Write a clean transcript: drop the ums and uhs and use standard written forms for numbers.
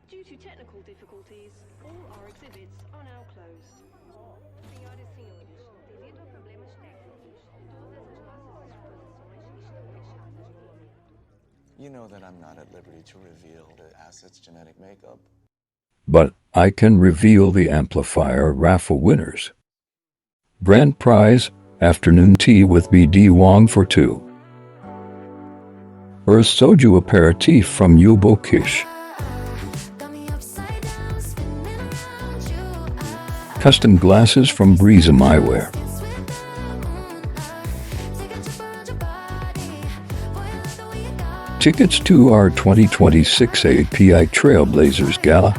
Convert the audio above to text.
Due to technical difficulties, all our exhibits are now closed. Senhoras e senhores, devido a problemas técnicos, todas as nossas exposições estão fechadas no momento. You know that I'm not at liberty to reveal the asset's genetic makeup. But I can reveal the Amplifier Raffle winners. Grand prize, afternoon tea with BD Wong for 2. Or a Soju Aperitif from Yobo Kish. Custom glasses from Breezm Eyewear. Tickets to our 2026 AAPI Trailblazers Gala.